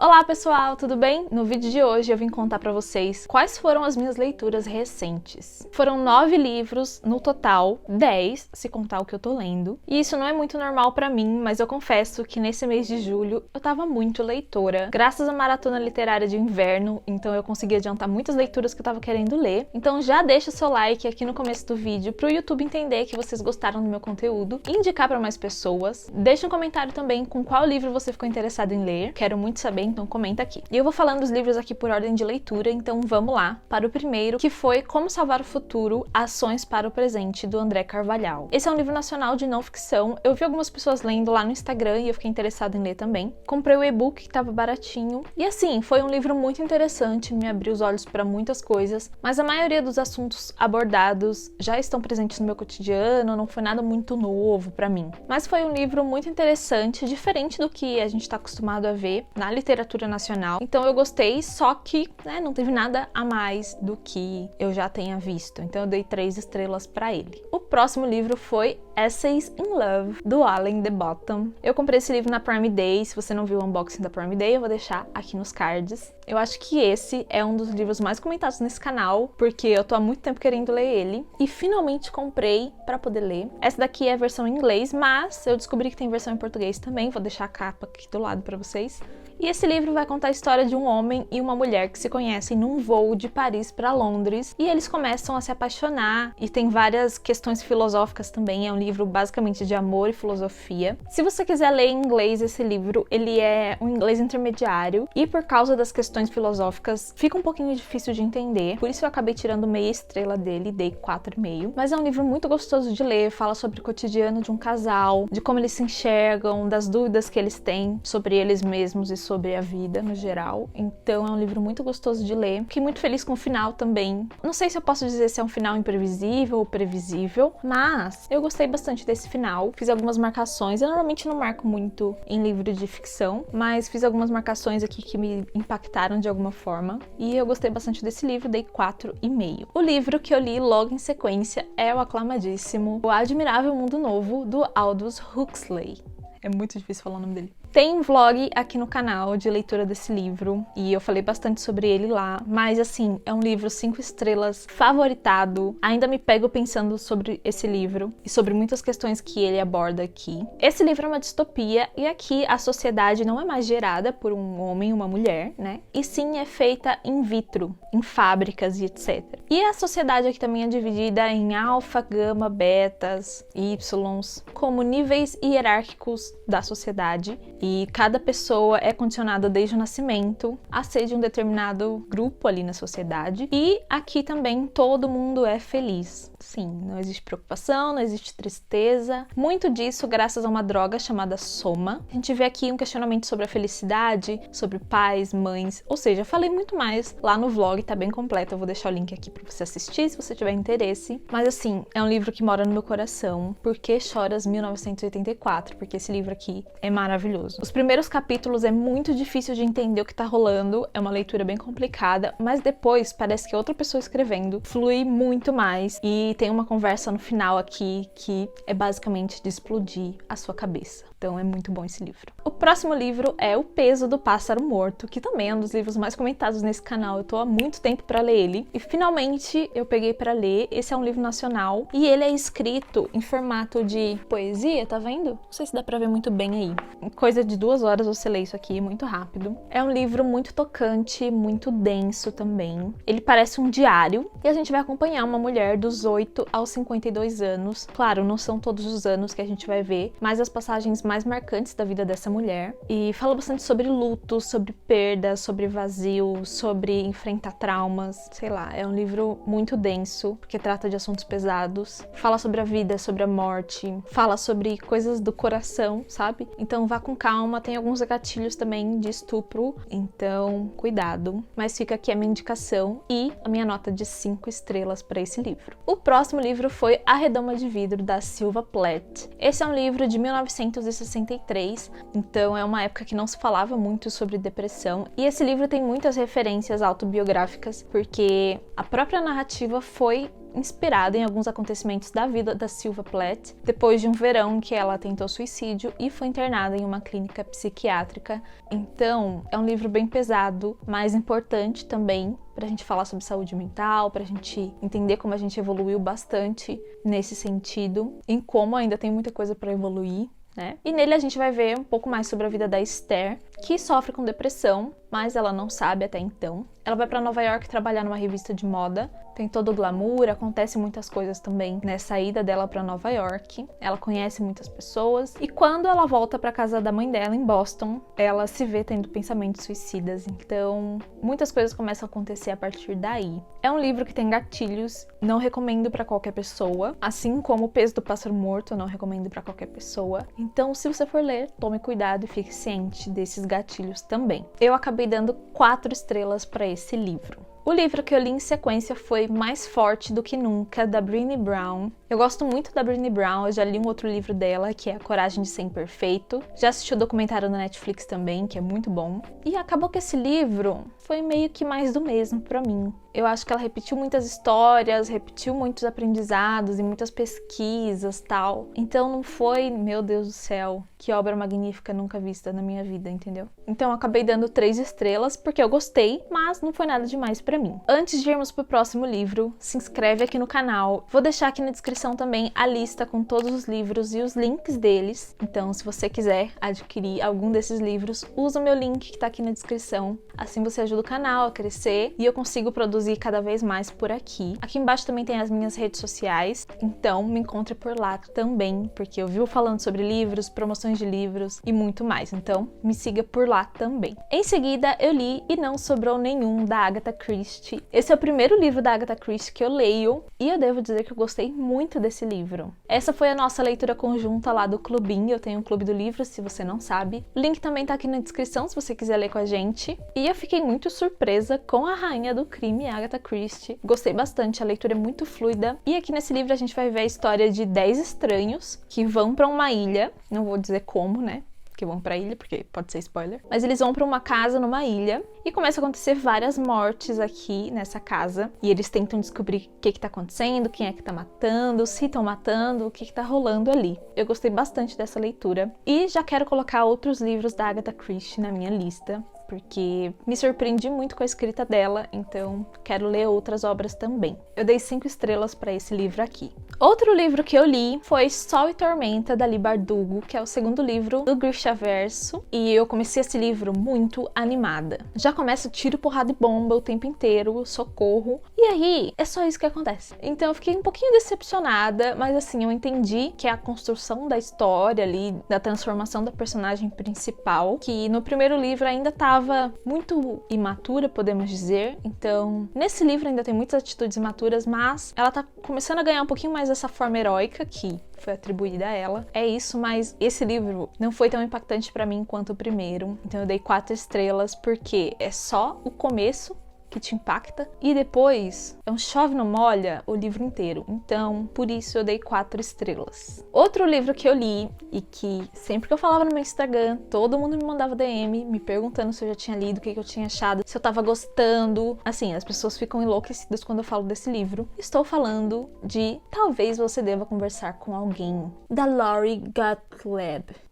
Olá pessoal, tudo bem? No vídeo de hoje eu vim contar pra vocês quais foram as minhas leituras recentes. Foram 9 livros no total, 10 se contar o que eu tô lendo. E isso não é muito normal pra mim, mas eu confesso que nesse mês de julho eu tava muito leitora. Graças à maratona literária de inverno, então eu consegui adiantar muitas leituras que eu tava querendo ler. Então já deixa o seu like aqui no começo do vídeo pro YouTube entender que vocês gostaram do meu conteúdo e indicar pra mais pessoas. Deixa um comentário também com qual livro você ficou interessado em ler. Quero muito saber, então comenta aqui. E eu vou falando dos livros aqui por ordem de leitura, então vamos lá para o primeiro, que foi Como Salvar o Futuro, Ações para o Presente, do André Carvalhal. Esse é um livro nacional de não ficção. Eu vi algumas pessoas lendo lá no Instagram e eu fiquei interessada em ler também. Comprei o e-book que tava baratinho. E assim, foi um livro muito interessante, me abriu os olhos para muitas coisas, mas a maioria dos assuntos abordados já estão presentes no meu cotidiano, não foi nada muito novo para mim. Mas foi um livro muito interessante, diferente do que a gente está acostumado a ver na literatura nacional. Então eu gostei, só que não teve nada a mais do que eu já tenha visto. Então eu dei 3 estrelas para ele. O próximo livro foi Essays in Love, do Alain de Botton. Eu comprei esse livro na Prime Day. Se você não viu o unboxing da Prime Day, eu vou deixar aqui nos cards. Eu acho que esse é um dos livros mais comentados nesse canal, porque eu tô há muito tempo querendo ler ele e finalmente comprei para poder ler. Essa daqui é a versão em inglês, mas eu descobri que tem versão em português também. Vou deixar a capa aqui do lado para vocês. E esse livro vai contar a história de um homem e uma mulher que se conhecem num voo de Paris para Londres e eles começam a se apaixonar e tem várias questões filosóficas também. É um livro basicamente de amor e filosofia. Se você quiser ler em inglês esse livro, ele é um inglês intermediário e por causa das questões filosóficas fica um pouquinho difícil de entender. Por isso eu acabei tirando meia estrela dele, dei 4,5. Mas é um livro muito gostoso de ler, fala sobre o cotidiano de um casal, de como eles se enxergam, das dúvidas que eles têm sobre eles mesmos e sobre a vida no geral. Então é um livro muito gostoso de ler. Fiquei muito feliz com o final também. Não sei se eu posso dizer se é um final imprevisível ou previsível, mas eu gostei bastante desse final. Fiz algumas marcações. Eu normalmente não marco muito em livro de ficção, mas fiz algumas marcações aqui que me impactaram de alguma forma. E eu gostei bastante desse livro, dei 4,5. O livro que eu li logo em sequência é o aclamadíssimo O Admirável Mundo Novo, do Aldous Huxley. É muito difícil falar o nome dele. Tem um vlog aqui no canal de leitura desse livro e eu falei bastante sobre ele lá, mas assim, é um livro 5 estrelas, favoritado. Ainda me pego pensando sobre esse livro e sobre muitas questões que ele aborda aqui. Esse livro é uma distopia e aqui a sociedade não é mais gerada por um homem e uma mulher, né? E sim é feita in vitro, em fábricas e etc. E a sociedade aqui também é dividida em alfa, gama, betas, ys, como níveis hierárquicos da sociedade. E cada pessoa é condicionada desde o nascimento a ser de um determinado grupo ali na sociedade. E aqui também todo mundo é feliz. Sim, não existe preocupação, não existe tristeza. Muito disso graças a uma droga chamada soma. A gente vê aqui um questionamento sobre a felicidade, sobre pais, mães. Ou seja, eu falei muito mais lá no vlog, tá bem completo. Eu vou deixar o link aqui pra você assistir, se você tiver interesse. Mas assim, é um livro que mora no meu coração. Por que Choras 1984? Porque esse livro aqui é maravilhoso. Os primeiros capítulos é muito difícil de entender o que tá rolando, é uma leitura bem complicada, mas depois parece que é outra pessoa escrevendo, flui muito mais e tem uma conversa no final aqui que é basicamente de explodir a sua cabeça. Então é muito bom esse livro. O próximo livro é O Peso do Pássaro Morto, que também é um dos livros mais comentados nesse canal. Eu tô há muito tempo pra ler ele e finalmente eu peguei pra ler. Esse é um livro nacional e ele é escrito em formato de poesia, tá vendo? Não sei se dá pra ver muito bem aí. Em coisa de 2 horas você lê isso aqui, muito rápido. É um livro muito tocante, muito denso também. Ele parece um diário e a gente vai acompanhar uma mulher dos 8 aos 52 anos. Claro, não são todos os anos que a gente vai ver, mas as passagens mais marcantes da vida dessa mulher. E fala bastante sobre luto, sobre perda, sobre vazio, sobre enfrentar traumas. Sei lá, é um livro muito denso, porque trata de assuntos pesados. Fala sobre a vida, sobre a morte. Fala sobre coisas do coração, sabe? Então vá com calma, tem alguns gatilhos também de estupro, então cuidado. Mas fica aqui a minha indicação e a minha nota de 5 estrelas para esse livro. O próximo livro foi A Redoma de Vidro, da Silva Plath. Esse é um livro de 1963, então é uma época que não se falava muito sobre depressão, e esse livro tem muitas referências autobiográficas, porque a própria narrativa foi inspirado em alguns acontecimentos da vida da Sylvia Plath, depois de um verão em que ela tentou suicídio e foi internada em uma clínica psiquiátrica. Então, é um livro bem pesado, mas importante também pra gente falar sobre saúde mental, pra gente entender como a gente evoluiu bastante nesse sentido, em como ainda tem muita coisa pra evoluir, né? E nele a gente vai ver um pouco mais sobre a vida da Esther, que sofre com depressão, mas ela não sabe até então. Ela vai pra Nova York trabalhar numa revista de moda, tem todo o glamour, acontece muitas coisas também nessa ida dela pra Nova York. Ela conhece muitas pessoas e quando ela volta pra casa da mãe dela em Boston, ela se vê tendo pensamentos suicidas. Então, muitas coisas começam a acontecer a partir daí. É um livro que tem gatilhos, não recomendo pra qualquer pessoa, assim como O Peso do Pássaro Morto, eu não recomendo pra qualquer pessoa. Então, se você for ler, tome cuidado e fique ciente desses gatilhos também. Eu acabei dando 4 estrelas pra esse livro. O livro que eu li em sequência foi Mais Forte do que Nunca, da Brené Brown. Eu gosto muito da Brené Brown, eu já li um outro livro dela, que é A Coragem de Ser Imperfeito. Já assisti o documentário na Netflix também, que é muito bom. E acabou que esse livro foi meio que mais do mesmo pra mim. Eu acho que ela repetiu muitas histórias, repetiu muitos aprendizados e muitas pesquisas, tal. Então não foi, meu Deus do céu, que obra magnífica nunca vista na minha vida, entendeu? Então eu acabei dando 3 estrelas porque eu gostei, mas não foi nada demais pra mim. Antes de irmos pro próximo livro, se inscreve aqui no canal. Vou deixar aqui na descrição também a lista com todos os livros e os links deles. Então, se você quiser adquirir algum desses livros, usa o meu link que tá aqui na descrição. Assim você ajuda o canal a crescer e eu consigo produzir cada vez mais por aqui. Aqui embaixo também tem as minhas redes sociais, então me encontre por lá também, porque eu vivo falando sobre livros, promoções de livros e muito mais, então me siga por lá também. Em seguida, eu li E Não Sobrou Nenhum, da Agatha Christie. Esse é o primeiro livro da Agatha Christie que eu leio e eu devo dizer que eu gostei muito desse livro. Essa foi a nossa leitura conjunta lá do Clubinho, eu tenho um clube do livro, se você não sabe. O link também tá aqui na descrição se você quiser ler com a gente. E eu fiquei muito surpresa com a rainha do crime, Agatha Christie. Gostei bastante, a leitura é muito fluida. E aqui nesse livro a gente vai ver a história de 10 estranhos que vão pra uma ilha, não vou dizer como, né? Que vão pra ilha, porque pode ser spoiler. Mas eles vão pra uma casa numa ilha e começa a acontecer várias mortes aqui nessa casa. E eles tentam descobrir o que tá acontecendo, quem é que tá matando, se estão matando, o que tá rolando ali. Eu gostei bastante dessa leitura. E já quero colocar outros livros da Agatha Christie na minha lista, porque me surpreendi muito com a escrita dela, então quero ler outras obras também. Eu dei 5 estrelas para esse livro aqui. Outro livro que eu li foi Sol e Tormenta, da Leigh Bardugo, que é o segundo livro do Grishaverso, e eu comecei esse livro muito animada. Já começa tiro, porrada e bomba o tempo inteiro, socorro, e aí é só isso que acontece. Então eu fiquei um pouquinho decepcionada, mas assim, eu entendi que é a construção da história ali, da transformação da personagem principal, que no primeiro livro ainda estava muito imatura, podemos dizer. Então, nesse livro ainda tem muitas atitudes imaturas, mas ela tá começando a ganhar um pouquinho mais dessa forma heróica que foi atribuída a ela. É isso, mas esse livro não foi tão impactante pra mim quanto o primeiro. Então eu dei 4 estrelas porque é só o começo que te impacta e depois é um chove não molha o livro inteiro. Então, por isso eu dei 4 estrelas. Outro livro que eu li e que sempre que eu falava no meu Instagram, todo mundo me mandava DM me perguntando se eu já tinha lido, o que eu tinha achado, se eu tava gostando. Assim, as pessoas ficam enlouquecidas quando eu falo desse livro. Estou falando de Talvez Você Deva Conversar com Alguém, da Lori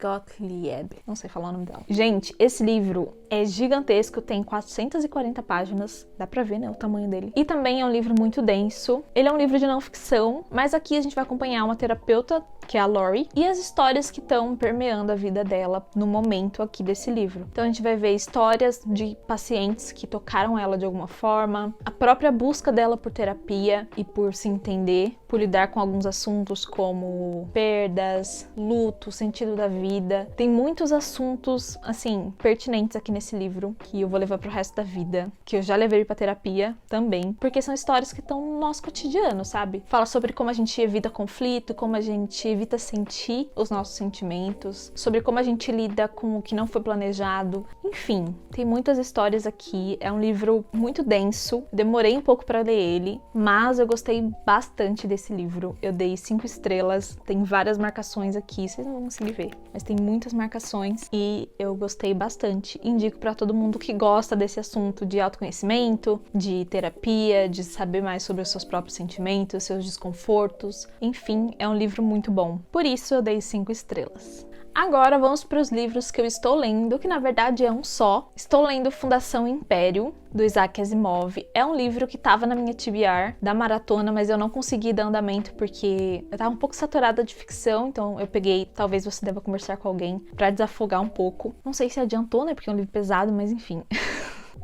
Gottlieb. Não sei falar o nome dela. Gente, esse livro é gigantesco, tem 440 páginas. Dá pra ver, né, o tamanho dele. E também é um livro muito denso. Ele é um livro de não ficção, mas aqui a gente vai acompanhar uma terapeuta, que é a Lori, e as histórias que estão permeando a vida dela no momento aqui desse livro. Então a gente vai ver histórias de pacientes que tocaram ela de alguma forma, a própria busca dela por terapia e por se entender, por lidar com alguns assuntos como perdas, luto, sentido da vida. Tem muitos assuntos, assim, pertinentes aqui nesse livro que eu vou levar pro resto da vida, que eu já levei pra terapia também, porque são histórias que estão no nosso cotidiano, sabe? Fala sobre como a gente evita conflito, como a gente evita sentir os nossos sentimentos, sobre como a gente lida com o que não foi planejado. Enfim, tem muitas histórias aqui. É um livro muito denso. Demorei um pouco para ler ele, mas eu gostei bastante desse livro. Eu dei 5 estrelas. Tem várias marcações aqui, vocês não vão conseguir ver, mas tem muitas marcações e eu gostei bastante. Indico para todo mundo que gosta desse assunto de autoconhecimento, de terapia, de saber mais sobre os seus próprios sentimentos, seus desconfortos. Enfim, é um livro muito bom. Por isso eu dei 5 estrelas. Agora vamos para os livros que eu estou lendo, que na verdade é um só. Estou lendo Fundação Império, do Isaac Asimov. É um livro que estava na minha TBR da maratona, mas eu não consegui dar andamento porque eu estava um pouco saturada de ficção, então eu peguei Talvez Você Deva Conversar com Alguém para desafogar um pouco. Não sei se adiantou, né, porque é um livro pesado, mas enfim.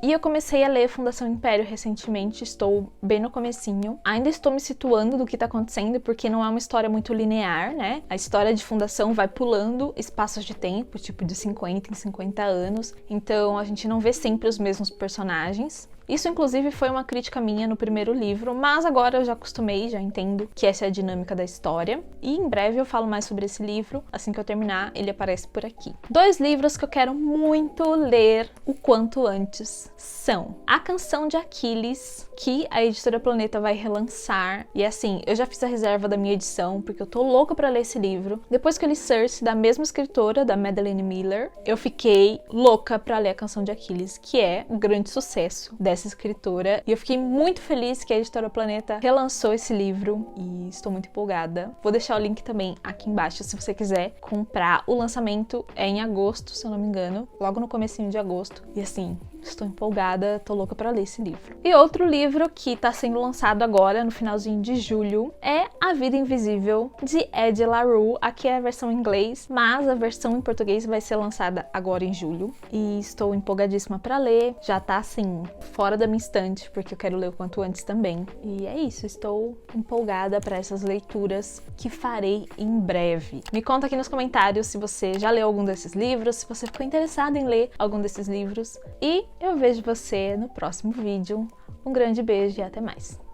E eu comecei a ler Fundação Império recentemente, estou bem no comecinho. Ainda estou me situando do que tá acontecendo, porque não é uma história muito linear, né? A história de Fundação vai pulando espaços de tempo, tipo de 50 em 50 anos. Então a gente não vê sempre os mesmos personagens. Isso, inclusive, foi uma crítica minha no primeiro livro, mas agora eu já acostumei, já entendo que essa é a dinâmica da história. E em breve eu falo mais sobre esse livro, assim que eu terminar, ele aparece por aqui. 2 livros que eu quero muito ler o quanto antes são A Canção de Aquiles, que a Editora Planeta vai relançar. E assim, eu já fiz a reserva da minha edição, porque eu tô louca pra ler esse livro. Depois que eu li Circe, da mesma escritora, da Madeline Miller, eu fiquei louca pra ler A Canção de Aquiles, que é um grande sucesso dessa escritora, e eu fiquei muito feliz que a Editora Planeta relançou esse livro e estou muito empolgada. Vou deixar o link também aqui embaixo se você quiser comprar. O lançamento é em agosto, se eu não me engano, logo no comecinho de agosto. E assim, estou empolgada, tô louca pra ler esse livro. E outro livro que tá sendo lançado agora, no finalzinho de julho, é A Vida Invisível, de Ed La Rue. Aqui é a versão em inglês, mas a versão em português vai ser lançada agora em julho. E estou empolgadíssima pra ler. Já tá assim, fora da minha estante, porque eu quero ler o quanto antes também. E é isso, estou empolgada pra essas leituras que farei em breve. Me conta aqui nos comentários se você já leu algum desses livros, se você ficou interessado em ler algum desses livros. E eu vejo você no próximo vídeo. Um grande beijo e até mais!